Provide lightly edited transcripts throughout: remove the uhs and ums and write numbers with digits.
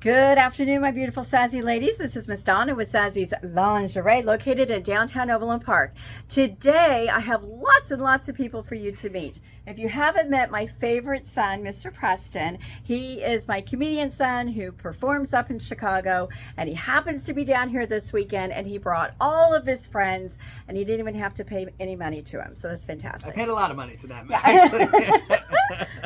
Good afternoon, my beautiful Sazzy ladies. This is Miss Donna with Sazzy's Lingerie, located in downtown Overland Park. Today, I have lots and lots of people for you to meet. If you haven't met my favorite son, Mr. Preston, he is my comedian son who performs up in Chicago, and he happens to be down here this weekend, and he brought all of his friends, and he didn't even have to pay any money to him, so that's fantastic. I paid a lot of money to that man, actually.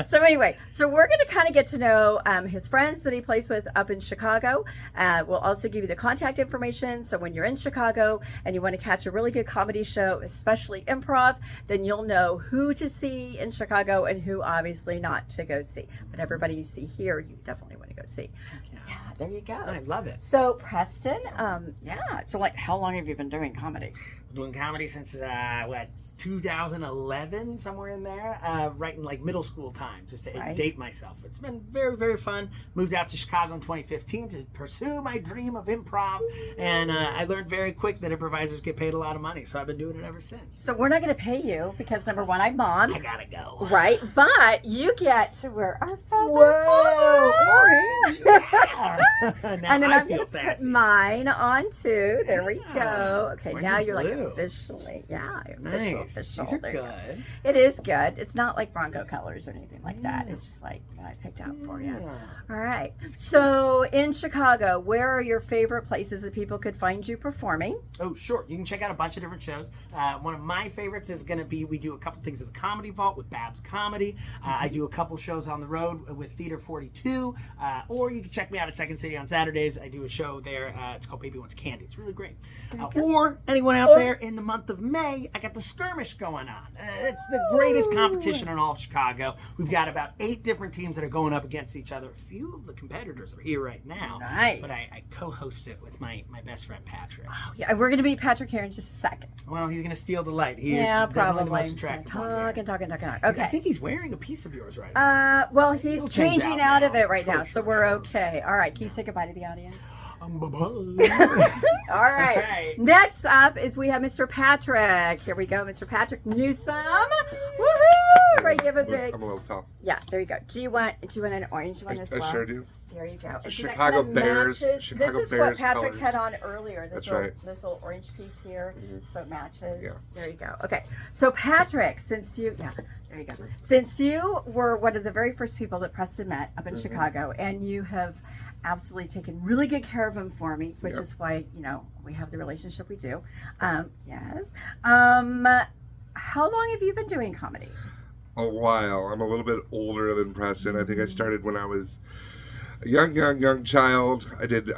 So anyway, so we're going to kind of get to know his friends that he plays with up in Chicago. We'll also give you the contact information, so when you're in Chicago and you want to catch a really good comedy show, especially improv, then you'll know who to see in Chicago and who obviously not to go see. But everybody you see here, you definitely want to go see. Yeah, there you go. I love it. So Preston, so like how long have you been doing comedy? Doing comedy since 2011, somewhere in there, right in like middle school time, just to date myself. It's been very, very fun. Moved out to Chicago in 2015 to pursue my dream of improv, and I learned very quick that improvisers get paid a lot of money, so I've been doing it ever since. So we're not going to pay you because number one, I'm mom. I gotta go. Right, but you get to wear our feathers. Whoa, orange! Yeah. Now And then I I'm feel going to put sassy. mine on too. There we go. Okay, Orange now and you're like blue. officially, official. Nice. These are There you go. good. It is good. It's not like Bronco colors or anything like that. It's just like I picked out for you. Yeah. All right. So in Chicago, where are your favorite places that people could find you performing? Oh, sure. You can check out a bunch of different shows. One of my favorites is going to be, we do a couple things at the Comedy Vault with Babs Comedy. I do a couple shows on the road with Theater 42. Or you can check me out at Second City on Saturdays. I do a show there. It's called Baby Wants Candy. It's really great. Or anyone out there in the month of May, I got the Skirmish going on. It's the greatest competition in all of Chicago. We've got about 8 different teams that are going up against each other. A few of the competitors are here right now. Nice. But I co-host it with my best friend Patrick. Oh, yeah, we're going to meet Patrick here in just a second. Well, he's going to steal the light. He is Yeah, definitely probably. the most attractive one here. Talking. I Okay. think he's wearing a piece of yours right now. Well, he's He'll change changing out out of now. it right Sure, now, so sure, we're sure. okay. All right, can you say goodbye to the audience? Bye-bye. All right. Right. Next up is we have Mr. Patrick. Here we go, Mr. Patrick Newsom. Woohoo! Right, give a big. I'm a little tall. Yeah, there you go. Do you want an orange one as well? I sure do. There you go. And see, that Chicago kinda Bears- matches- Chicago this is what Bears Patrick colors. had on earlier. That's right. This little orange piece here, so it matches. Yeah. There you go. Okay. So Patrick, since you were one of the very first people that Preston met up in Chicago, and you have absolutely taken really good care of him for me, which is why we have the relationship we do. Yes. How long have you been doing comedy? A while. I'm a little bit older than Preston. I think I started when I was a young child. I did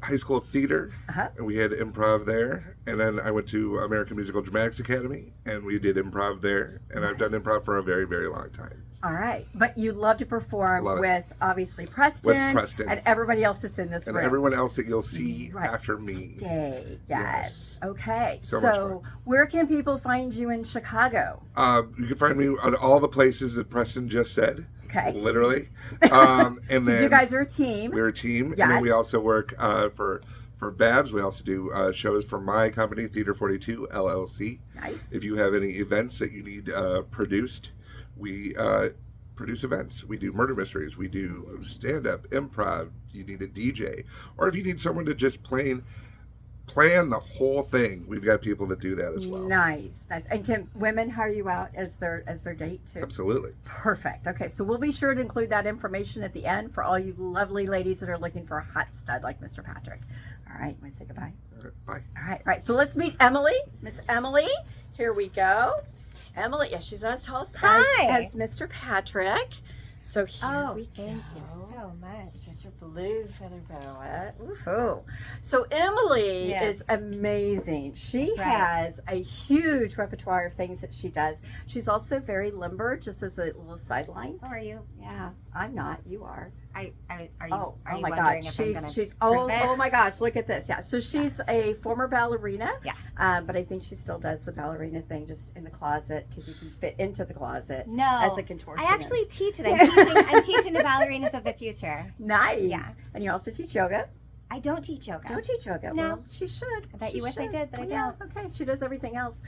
high school theater, and we had improv there. And then I went to American Musical Dramatics Academy, and we did improv there. And I've done improv for a very, very long time. All right. But you love to perform Love it. with, obviously, Preston, and everybody else that's in this And room. everyone else that you'll see Right. after me. Today. Yes. Okay. So much fun. Where can people find you in Chicago? You can find me at all the places that Preston just said. Okay. Literally. And Because then you guys are a team. we're a team. Yes. And then we also work for Babs. We also do shows for my company, Theater 42 LLC. Nice. If you have any events that you need produced, we produce events. We do murder mysteries. We do stand-up, improv. You need a DJ. Or if you need someone to just plan the whole thing, we've got people that do that as well. Nice. And can women hire you out as their date too? Absolutely. Perfect. Okay, so we'll be sure to include that information at the end for all you lovely ladies that are looking for a hot stud like Mr. Patrick. All right, want to say goodbye? All right, bye. All right. So let's meet Emily. Miss Emily. Here we go. Emily, yeah, she's not as tall as Mr. Patrick. So here we go. Thank you so much. Get your blue feather boa. Woohoo. So Emily is amazing. She has a huge repertoire of things that she does. She's also very limber, just as a little sideline. How are you? Yeah, I'm not. You are. Are you Oh my wondering God, if I'm gonna she's prove it? oh my gosh, look at this. Yeah, so she's a former ballerina. Yeah. But I think she still does the ballerina thing just in the closet because you can fit into the closet. No. As a contortionist. I actually teach it. I'm teaching the ballerinas of the future. Nice. Yeah. And you also teach yoga. I don't teach yoga. Don't teach yoga. No. Well, she should. I bet She you wish I should. did, but I Yeah, don't. okay. She does everything else.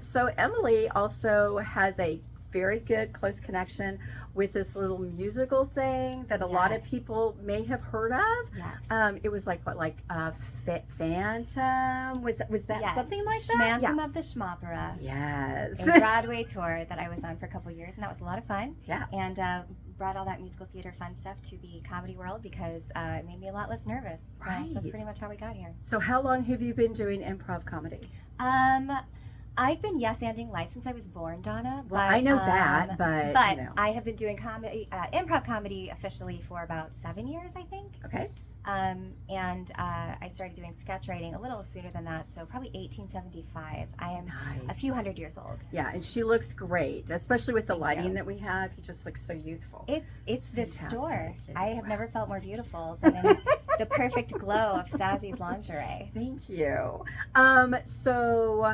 So Emily also has a very good, close connection with this little musical thing that a lot of people may have heard of. Yes. It was like Phantom? Was that something like that? Phantom of the Schmopera. Yes. A Broadway tour that I was on for a couple years, and that was a lot of fun. Yeah. And brought all that musical theater fun stuff to the comedy world because it made me a lot less nervous. So that's pretty much how we got here. So how long have you been doing improv comedy? I've been yes-anding life since I was born, Donna. Well, I know that, but you know. I have been doing comedy, improv comedy officially for about 7 years, I think. Okay. And I started doing sketch writing a little sooner than that, so probably 1875. I am a few hundred years old. Yeah, and she looks great, especially with the lighting that we have. You just look so youthful. It's this store. Yeah, I have never felt more beautiful than in the perfect glow of Sazzy's lingerie. Thank you. So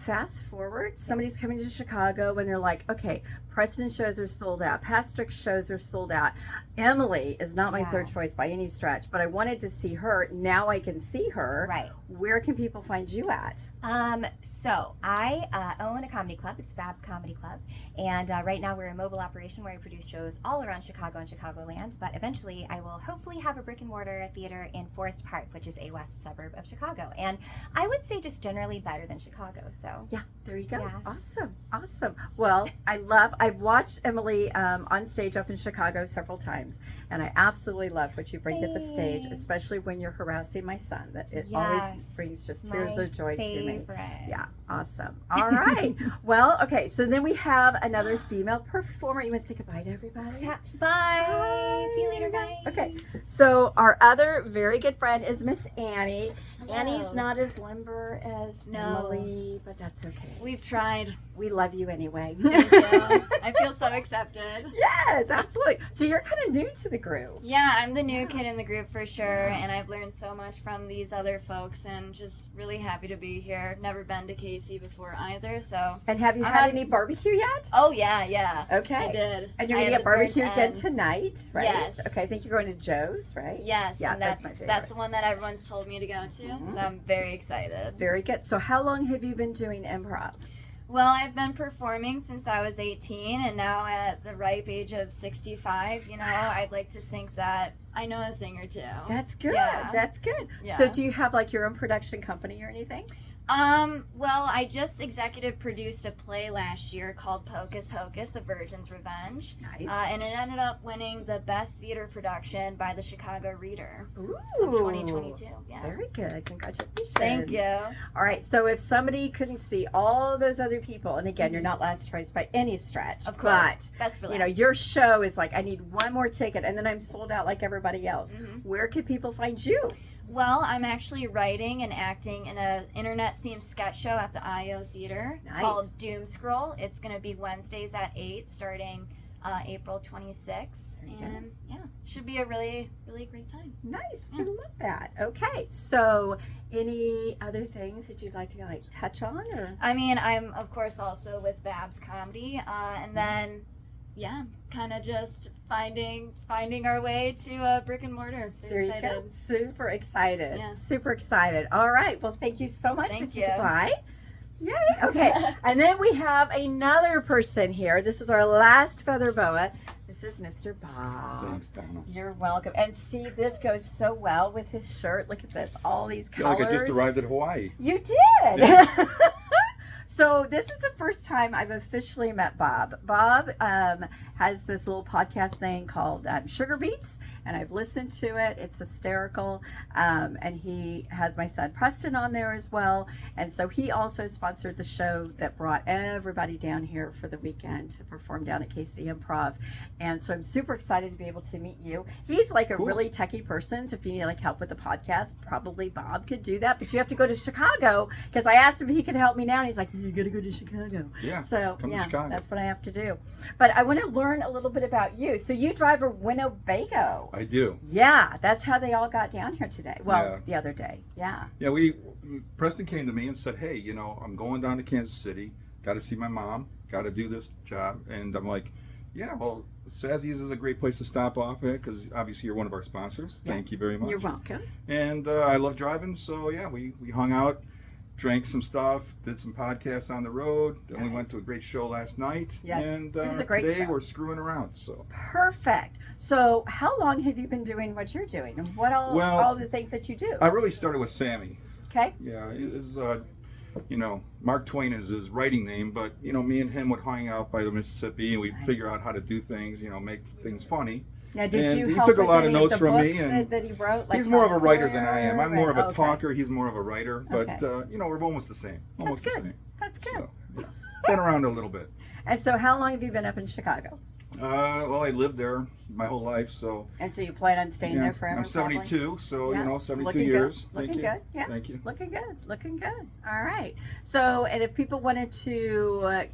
fast forward, somebody's coming to Chicago and they're like, okay, Preston shows are sold out, Patrick's shows are sold out. Emily is not my third choice by any stretch, but I wanted to see her. Now I can see her. Right. Where can people find you at? So I own a comedy club. It's Bab's Comedy Club. And right now we're a mobile operation where I produce shows all around Chicago and Chicagoland. But eventually I will hopefully have a brick and mortar theater in Forest Park, which is a west suburb of Chicago. And I would say just generally better than Chicago. So yeah, there you go. Yeah. Awesome. Well, I've watched Emily on stage up in Chicago several times, and I absolutely love what you bring to the stage, especially when you're harassing my son. That it always brings just tears of joy to me. Yeah, awesome. All right. Well, okay, so then we have another female performer. You must say goodbye to everybody. Bye. See you later, guys. Okay, so our other very good friend is Miss Annie. Hello. Annie's not as limber as Emily, but that's okay. We've tried. We love you anyway. Thank you. I feel so accepted. Yes, absolutely. So you're kind of new to the group. Yeah, I'm the new kid in the group for sure, and I've learned so much from these other folks, and just really happy to be here. Never been to KC before either, so. And have you had any barbecue yet? Oh yeah. Okay. I did. And you're gonna get barbecue again tonight, right? Yes. Okay, I think you're going to Joe's, right? Yes. Yeah, and that's my favorite. That's the one that everyone's told me to go to, so I'm very excited. Very good. So how long have you been doing improv? Well, I've been performing since I was 18, and now at the ripe age of 65, I'd like to think that I know a thing or two. That's good. Yeah. That's good. Yeah. So do you have like your own production company or anything? Well, I just executive produced a play last year called Pocus Hocus, The Virgin's Revenge. Nice. And it ended up winning the best theater production by the Chicago Reader Ooh. of 2022. Yeah. Very good. Congratulations. Thank you. All right. So if somebody couldn't see all those other people, and again, you're not last choice by any stretch, Of course. Best for last. your show is like, I need one more ticket, and then I'm sold out like everybody else. Where can people find you? Well, I'm actually writing and acting in an internet-themed sketch show at the IO Theater called Doom Scroll. It's going to be Wednesdays at 8, starting April 26th. And should be a really, really great time. Nice. I love that. Okay. So any other things that you'd like to touch on? Or? I mean, I'm, of course, also with Bab's Comedy. And then, kind of just finding our way to a brick and mortar. There you go. Super excited. Yeah. Super excited. All right. Well, thank you so much. Thank you. Bye. Yay. Okay. And then we have another person here. This is our last feather boa. This is Mr. Bob. Thanks, Donna. You're welcome. And see, this goes so well with his shirt. Look at this. All these colors. Like I just arrived at Hawaii. You did. Yeah. So this is the first time I've officially met Bob. Bob has this little podcast thing called Sugar Beats, and I've listened to it. It's hysterical, and he has my son Preston on there as well. And so he also sponsored the show that brought everybody down here for the weekend to perform down at KC Improv. And so I'm super excited to be able to meet you. He's like a really techie person, so if you need help with the podcast, probably Bob could do that. But you have to go to Chicago, because I asked him if he could help me now, and he's like, you gotta go to Chicago. Yeah. So come to Chicago. That's what I have to do. But I want to learn a little bit about you. So you drive a Winnebago. I do. Yeah, that's how they all got down here today. Well, the other day. Yeah. Yeah, Preston came to me and said, hey, I'm going down to Kansas City, got to see my mom, got to do this job. And I'm like, yeah, well, Sazzy's is a great place to stop off at, because obviously you're one of our sponsors. Yes. Thank you very much. You're welcome. And I love driving, so yeah, we hung out. drank some stuff, did some podcasts on the road. Then we Nice. went to a great show last night. Yes, And it was a great today show. we're screwing around. So Perfect. So how long have you been doing what you're doing, and what all the things that you do? I really started with Sammy. Okay. Yeah, is Mark Twain is his writing name, but me and him would hang out by the Mississippi, and we'd Nice. figure out how to do things, make things funny. Now, did And you he help took a with lot of any notes the from me, books and that he wrote? Like he's more of a Tom writer than I am. I'm more of a Sawyer? talker. He's more of a writer, but Okay. we're almost the same. Almost That's the good. same. That's good. So, yeah. Been around a little bit. And so, how long have you been up in Chicago? Well, I lived there my whole life, so And so you plan on staying there forever? I'm 72, so Yeah. 72 Looking years. Good. Looking Thank you. good. Yeah. Thank you. Looking good. Looking good. All right. So, and if people wanted to,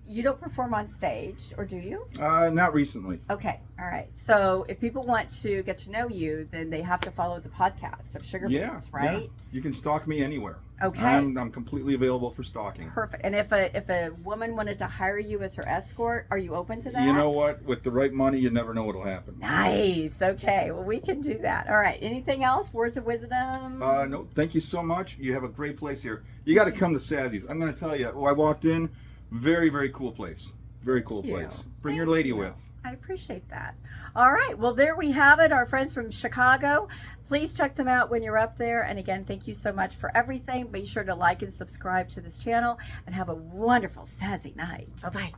you don't perform on stage, or do you? Not recently. Okay. All right. So, if people want to get to know you, then they have to follow the podcast of Sugar Beats, right? Yeah. You can stalk me anywhere. Okay. I'm completely available for stalking. Perfect. And if a woman wanted to hire you as her escort, are you open to that? You know what? With the right money, you never know what'll happen. Nice. Okay. Well, we can do that. All right. Anything else? Words of wisdom? No, thank you so much. You have a great place here. You got to come to Sazzy's. I'm going to tell you. I walked in, very, very cool place. Very cool Thank you. place. Bring your lady you. with. I appreciate that. All right. Well, there we have it. Our friends from Chicago. Please check them out when you're up there. And again, thank you so much for everything. Be sure to like and subscribe to this channel, and have a wonderful Sazzy night. Bye-bye.